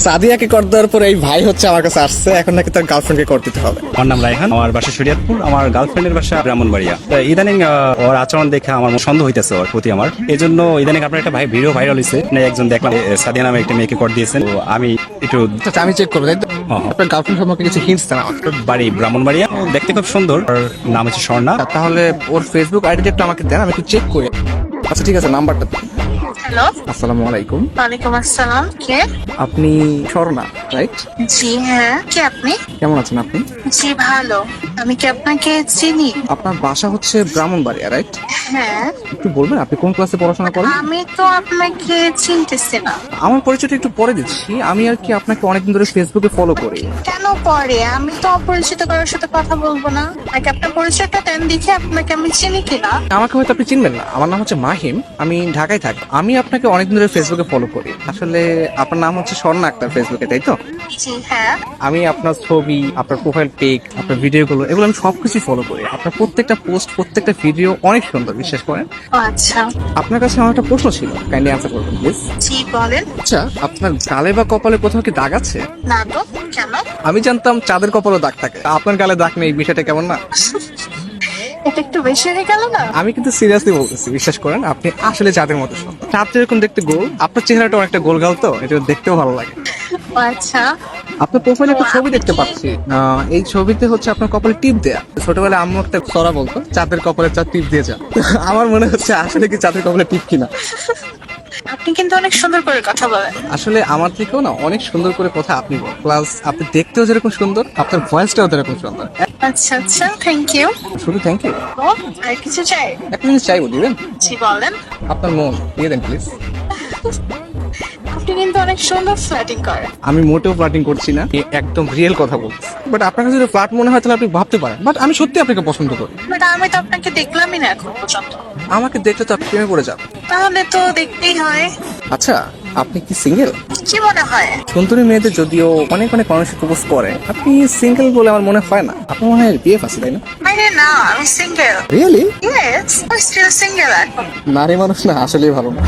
সাদিয়াকে কর দেওয়ার পর এই ভাই হচ্ছে আমার কাছে আসছে, এখন নাকি তার গার্লফ্রেন্ডকে কর দিতে হবে। আমার নাম রায়হান, আমার বাসা শরীয়তপুর, আমার গার্লফ্রেন্ডের বাসা ব্রাহ্মণবাড়িয়া। তো ইদানিং ওর আচরণ দেখে আমার সন্দেহ হইতেছে ওর প্রতি আমার। এই জন্য ইদানিং আপনার একটা ভিডিও ভাইরাল হয়েছে, একজন দেখলাম সাদিয়া নামে একটা মেয়েকে কর দিয়েছেন। তো আমি একটু আচ্ছা, আমি চেক করবো, তাই তো? আপনার গার্লফ্রেন্ড সম্পর্কে কিছু হিন্টস দেন আমাকে। বাড়ি ব্রাহ্মণবাড়িয়া, ও দেখতে খুব সুন্দর, ওর নাম হচ্ছে স্বর্ণা। তাহলে ওর ফেসবুক আইডিটা একটু আমাকে দেন, আমি একটু চেক করি। আচ্ছা ঠিক আছে, নাম্বারটা দেন। হ্যালো, আসসালামু আলাইকুম। ওয়ালাইকুম আসসালাম। কে? আপনি স্বর্ণা, রাইট? জি হ্যাঁ, কে আপনি? কেমন আছেন আপনি? জি ভালো। আমি কি আপনাকে চিনি? আপনার বাসা হচ্ছে ব্রাহ্মণবাড়িয়া, রাইট? হ্যাঁ। একটু বলবেন আপনি কোন ক্লাসে পড়াশোনা করেন? আমি তো আপনাকে চিনতেছি না। আমার পরিচয়টা একটু পরে দিচ্ছি। আমি আর কি আপনাকে অনেকদিন ধরে ফেসবুকে ফলো করি। কেন পরে? আমি তো অপরিচিত কারোর সাথে কথা বলবো না। আগে আপনার পরিচয়টা দেন, দেখে আপনাকে আমি চিনি কিনা। আমাকে হয়তো আপনি চিনবেন না, আমার নাম হচ্ছে মাহিম, আমি ঢাকায় থাকি। আমি আপনাকে অনেকদিন ধরে ফেসবুকে ফলো করি। আসলে আপনার নাম হচ্ছে স্বর্ণা আক্তার ফেসবুকে, তাই তো? জি হ্যাঁ। আমি আপনার ছবি, আপনার প্রোফাইল পিক, আপনার ভিডিওগুলো, এগুলো আমি সবকিছু ফলো করি। আপনার প্রত্যেকটা পোস্ট, প্রত্যেকটা ভিডিও অনেক সুন্দর, বিশ্বাস করেন। ও আচ্ছা। আপনার কাছে আমার একটা প্রশ্ন ছিল, কাইন্ডলি অ্যান্সার করবেন প্লিজ। জি বলেন। আচ্ছা, আপনার গালে বা কপালে কোথাও কি দাগ আছে? না তো, কেন? আমি জানতাম চাঁদের কপালে দাগ থাকে, আপনার গালে দাগ নেই, বিষয়টা কেমন না? এটা একটু বেশি হয়ে গেল না? আমি কিন্তু সিরিয়াসলি বলতেছি, বিশ্বাস করেন, আপনি আসলে চাঁদের মতো সুন্দর। চাঁদ যেরকম দেখতে গোল, আপনার চেহারাটা অনেকটা গোল গাল, তো এটা দেখতেও ভালো লাগে। ও আচ্ছা। আপনার প্রোফাইলে একটা ছবি দেখতে পাচ্ছি, এই ছবিতে হচ্ছে আপনার কপালে টিপ দেয়া। ছোটবেলায় আম্মু একটা সরা বলতো, চাঁদের কপালে চাঁদ টিপ দিয়ে যা। আমার মনে হচ্ছে আসলে কি চাঁদের কপালে টিপ কিনা। আপনি কিন্তু অনেক সুন্দর করে কথা বলেন। আসলে আমার থেকেও না অনেক সুন্দর করে কথা আপনি বলেন, প্লাস আপনি দেখতেও যেরকম সুন্দর, আপনার ভয়েসটাও যেরকম সুন্দর। আচ্ছা আচ্ছা, থ্যাংক ইউ। শুধু থ্যাংক ইউ। ও, আর কিছু চাই? একটা জিনিস চাইবো, দিবেন? জি বলেন। আপনার মন দিয়ে দেন প্লিজ। আপনি কিন্তু অনেক সুন্দর ফ্ল্যাটিং করেন। আমি মোটেও ফ্লার্টিং করছি না, একদম রিয়েল কথা বলছি। বাট আপনার কাছে যদি ফ্লার্ট মনে হয় তাহলে আপনি ভাবতে পারেন, বাট আমি সত্যি আপনাকে পছন্দ করি। বাট আমি তো আপনাকে দেখলামই না এখন পর্যন্ত। আমাকে দেখলে তো আপনি প্রেমে পড়ে যাবেন। তাহলে তো দেখতেই হয়। আচ্ছা, আপনি কি সিঙ্গেল? কি মনে হয়? সুন্দরী মেয়েদের যদিও অনেক অনেক মানুষ প্রপোজ করে, আপনি সিঙ্গেল বলে আমার মনে হয় না। আপনার মনে হয় বিয়ে আছে, তাই না? আরে না, আমি single. Really? Yes, I still single এখন। নারী মানুষ না আসলেই ভালো না।